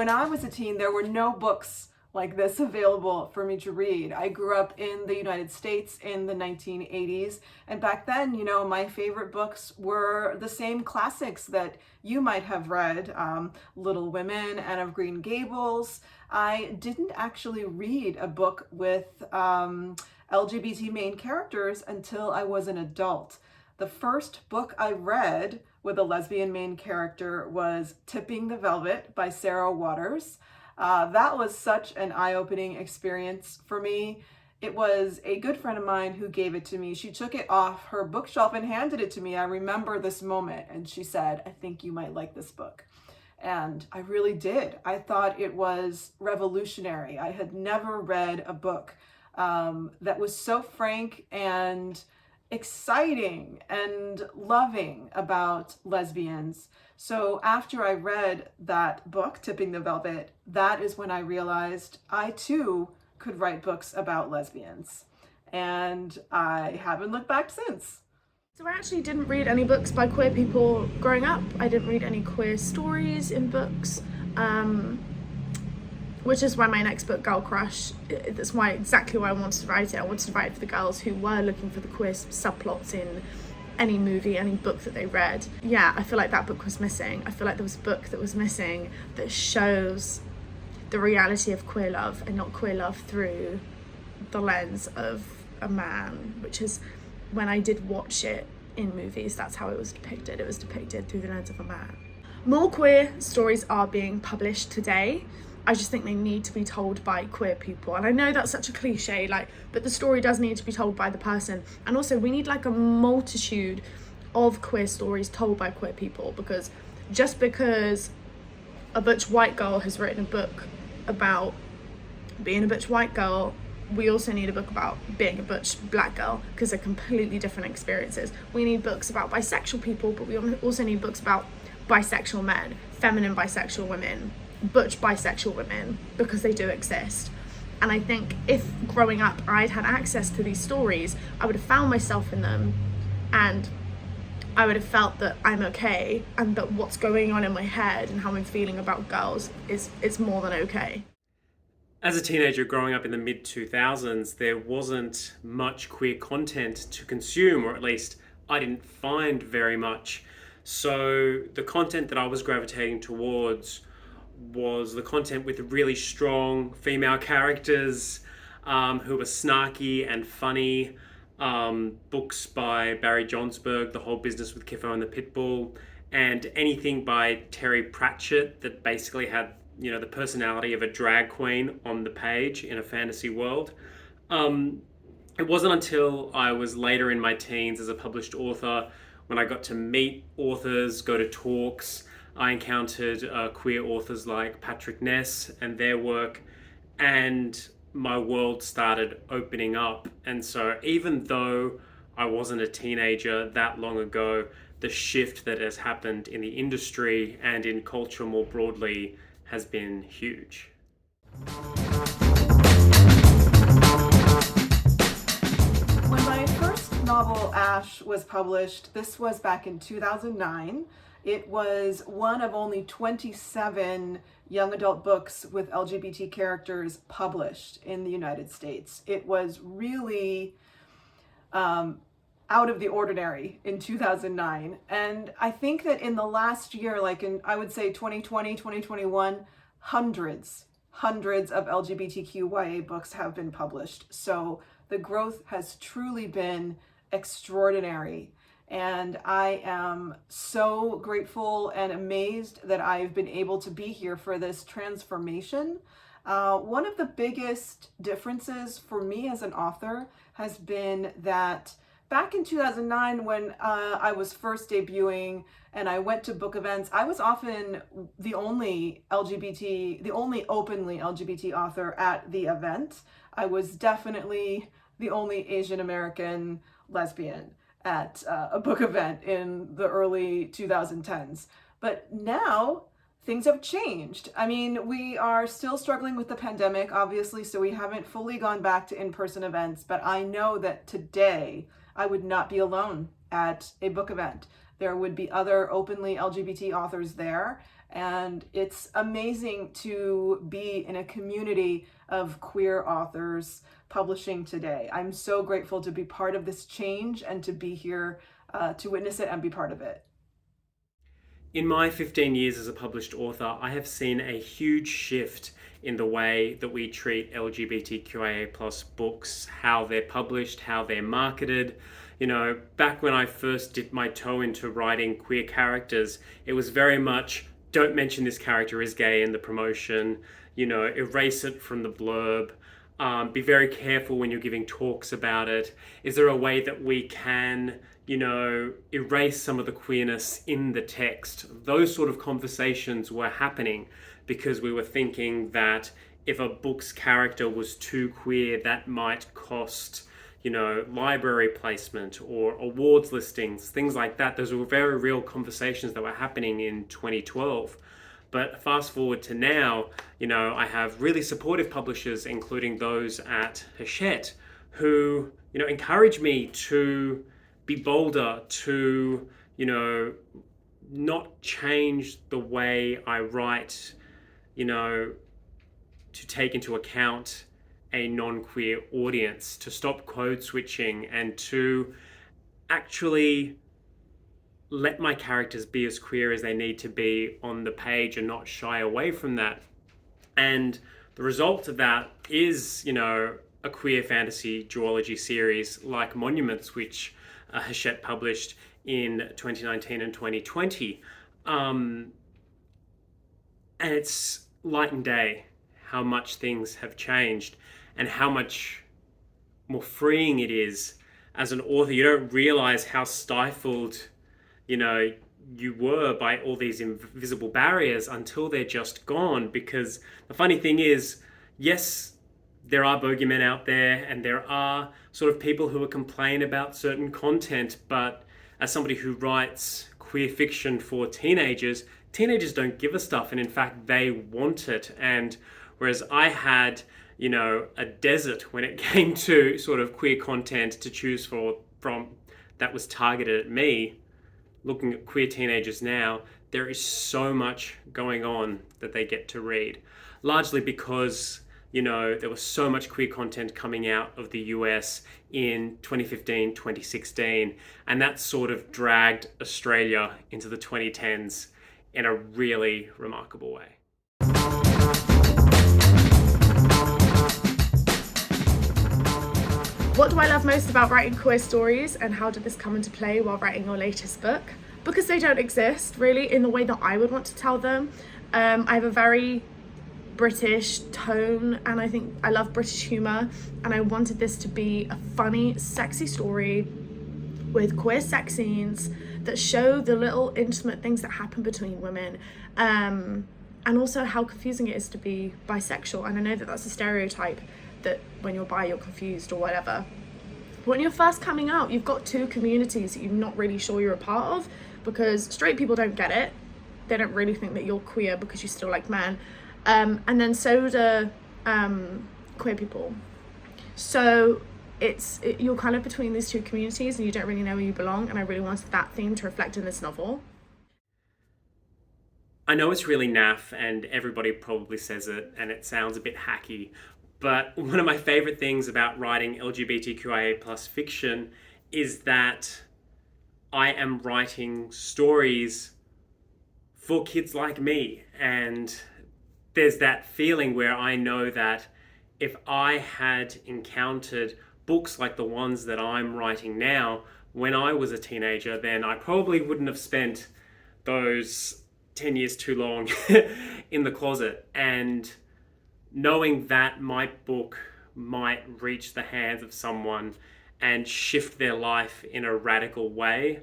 when I was a teen, there were no books like this available for me to read. I grew up in the United States in the 1980s, and back then, you know, my favorite books were the same classics that you might have read, Little Women, Anne of Green Gables. I didn't actually read a book with LGBT main characters until I was an adult. The first book I read with a lesbian main character was Tipping the Velvet by Sarah Waters. That was such an eye-opening experience for me. It was a good friend of mine who gave it to me. She took it off her bookshelf and handed it to me. I remember this moment, and she said, "I think you might like this book." And I really did. I thought it was revolutionary. I had never read a book that was so frank and exciting and loving about lesbians. So after I read that book, Tipping the Velvet, that is when I realized I too could write books about lesbians. And I haven't looked back since. So I actually didn't read any books by queer people growing up. I didn't read any queer stories in books, which is why my next book, Girl Crush, that's exactly why I wanted to write it. I wanted to write it for the girls who were looking for the queer subplots in any movie, any book that they read. Yeah, I feel like that book was missing. I feel like there was a book that was missing that shows the reality of queer love, and not queer love through the lens of a man, which is, when I did watch it in movies, that's how it was depicted. It was depicted through the lens of a man. More queer stories are being published today. I just think they need to be told by queer people. And I know that's such a cliche, but the story does need to be told by the person. And also we need like a multitude of queer stories told by queer people, because just because a butch white girl has written a book about being a butch white girl, we also need a book about being a butch black girl, because they're completely different experiences. We need books about bisexual people, but we also need books about bisexual men, feminine bisexual women, butch bisexual women, because they do exist. And I think if growing up I'd had access to these stories, I would have found myself in them, and I would have felt that I'm okay, and that what's going on in my head and how I'm feeling about girls is more than okay. As a teenager growing up in the mid-2000s, there wasn't much queer content to consume, or at least I didn't find very much. So the content that I was gravitating towards was the content with really strong female characters who were snarky and funny. Books by Barry Johnsberg, The Whole Business with Kiffo and the Pitbull, and anything by Terry Pratchett that basically had, you know, the personality of a drag queen on the page in a fantasy world. It wasn't until I was later in my teens as a published author, when I got to meet authors, go to talks, I encountered queer authors like Patrick Ness and their work, and my world started opening up. And so even though I wasn't a teenager that long ago, the shift that has happened in the industry and in culture more broadly has been huge. When my first novel, Ash, was published, this was back in 2009. It was one of only 27 young adult books with LGBT characters published in the United States. It was really out of the ordinary in 2009. And I think that in the last year, like in, I would say 2020, 2021, hundreds of LGBTQIA books have been published. So the growth has truly been extraordinary. And I am so grateful and amazed that I've been able to be here for this transformation. One of the biggest differences for me as an author has been that back in 2009, when I was first debuting and I went to book events, I was often the only openly LGBT author at the event. I was definitely the only Asian American lesbian at a book event in the early 2010s. But now things have changed. I mean, we are still struggling with the pandemic, obviously, so we haven't fully gone back to in-person events, but I know that today I would not be alone at a book event. There would be other openly LGBT authors there, and it's amazing to be in a community of queer authors publishing today. I'm so grateful to be part of this change and to be here to witness it and be part of it. In my 15 years as a published author, I have seen a huge shift in the way that we treat LGBTQIA plus books, how they're published, how they're marketed. You know, back when I first dipped my toe into writing queer characters, it was very much, don't mention this character is gay in the promotion, you know, erase it from the blurb. Be very careful when you're giving talks about it. Is there a way that we can, you know, erase some of the queerness in the text? Those sort of conversations were happening because we were thinking that if a book's character was too queer, that might cost, you know, library placement or awards listings, things like that. Those were very real conversations that were happening in 2012. But fast forward to now, you know, I have really supportive publishers, including those at Hachette, who, you know, encourage me to be bolder, to, you know, not change the way I write, you know, to take into account a non-queer audience, to stop code switching and to actually let my characters be as queer as they need to be on the page and not shy away from that. And the result of that is, you know, a queer fantasy duology series like Monuments, which Hachette published in 2019 and 2020. And it's light and day how much things have changed and how much more freeing it is as an author. You don't realize how stifled, you know, you were by all these invisible barriers until they're just gone. Because the funny thing is, yes, there are bogeymen out there and there are sort of people who will complain about certain content, but as somebody who writes queer fiction for teenagers don't give a stuff, and in fact they want it. And whereas I had, you know, a desert when it came to sort of queer content to choose from that was targeted at me, looking at queer teenagers now, there is so much going on that they get to read, largely because, you know, there was so much queer content coming out of the US in 2015, 2016, and that sort of dragged Australia into the 2010s in a really remarkable way. What do I love most about writing queer stories, and how did this come into play while writing your latest book? Because they don't exist really in the way that I would want to tell them. I have a very British tone, and I think I love British humour, and I wanted this to be a funny, sexy story with queer sex scenes that show the little intimate things that happen between women, and also how confusing it is to be bisexual. And I know that that's a stereotype, that when you're bi you're confused or whatever. When you're first coming out, you've got two communities that you're not really sure you're a part of, because straight people don't get it. They don't really think that you're queer because you still like men. And then so do queer people. So you're kind of between these two communities and you don't really know where you belong, and I really wanted that theme to reflect in this novel. I know it's really naff and everybody probably says it and it sounds a bit hacky, but one of my favorite things about writing LGBTQIA plus fiction is that I am writing stories for kids like me. And there's that feeling where I know that if I had encountered books like the ones that I'm writing now when I was a teenager, then I probably wouldn't have spent those 10 years too long in the closet. And knowing that my book might reach the hands of someone and shift their life in a radical way,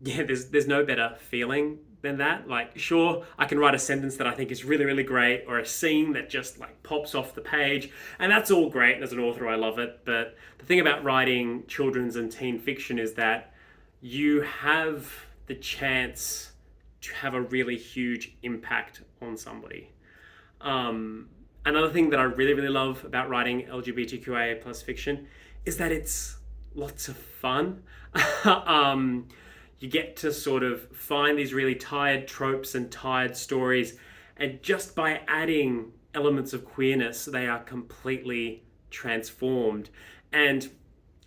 there's no better feeling than that. Like, sure, I can write a sentence that I think is really, really great, or a scene that just like pops off the page, and that's all great. As an author, I love it. But the thing about writing children's and teen fiction is that you have the chance to have a really huge impact on somebody. Another thing that I really, really love about writing LGBTQIA plus fiction is that it's lots of fun. You get to sort of find these really tired tropes and tired stories, and just by adding elements of queerness, they are completely transformed. And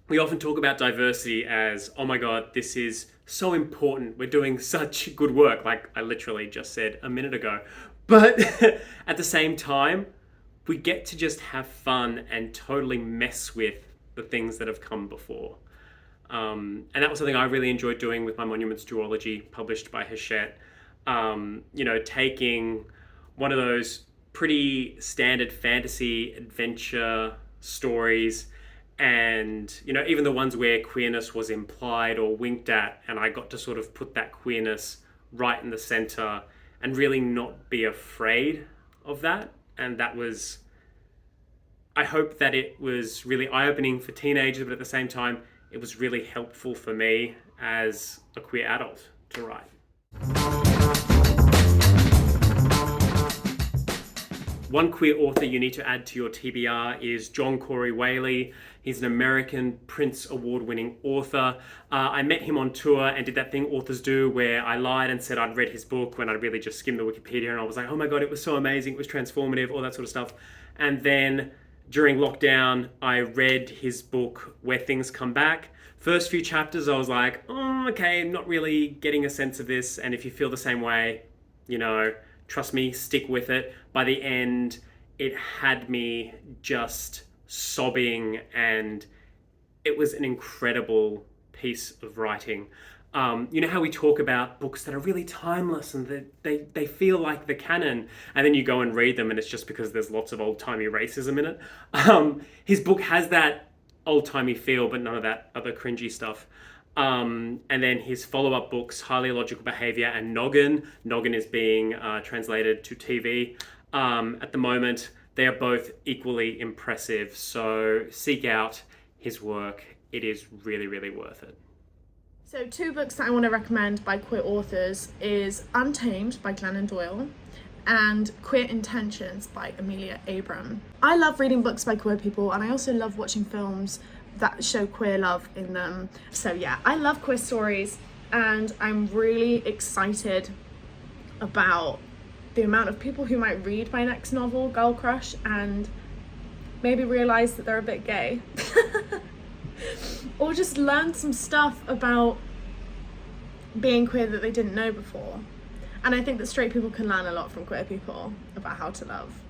we often talk about diversity as, oh my God, this is so important. We're doing such good work, like I literally just said a minute ago. But at the same time, we get to just have fun and totally mess with the things that have come before. And that was something I really enjoyed doing with my Monuments Duology, published by Hachette. Taking one of those pretty standard fantasy adventure stories, and even the ones where queerness was implied or winked at, and I got to sort of put that queerness right in the center and really not be afraid of that. And that was, I hope that it was really eye-opening for teenagers, but at the same time it was really helpful for me as a queer adult to write. One queer author you need to add to your TBR is John Corey Whaley. He's an American Prince Award-winning author. I met him on tour and did that thing authors do where I lied and said I'd read his book when I'd really just skimmed the Wikipedia, and I was like, oh my God, it was so amazing, it was transformative, all that sort of stuff. And then during lockdown, I read his book, Where Things Come Back. First few chapters, I was like, oh, okay, I'm not really getting a sense of this. And if you feel the same way, trust me, stick with it. By the end, it had me just sobbing, and it was an incredible piece of writing. You know how we talk about books that are really timeless and they feel like the canon, and then you go and read them and it's just because there's lots of old-timey racism in it. His book has that old-timey feel, but none of that other cringy stuff. And then his follow-up books, Highly Illogical Behavior and Noggin. Noggin is being translated to TV at the moment. They are both equally impressive, so seek out his work. It is really, really worth it. So 2 books that I want to recommend by queer authors is Untamed by Glennon Doyle and Queer Intentions by Amelia Abram. I love reading books by queer people, and I also love watching films that show queer love in them. So yeah, I love queer stories, and I'm really excited about the amount of people who might read my next novel, Girl Crush, and maybe realise that they're a bit gay. Or just learn some stuff about being queer that they didn't know before. And I think that straight people can learn a lot from queer people about how to love.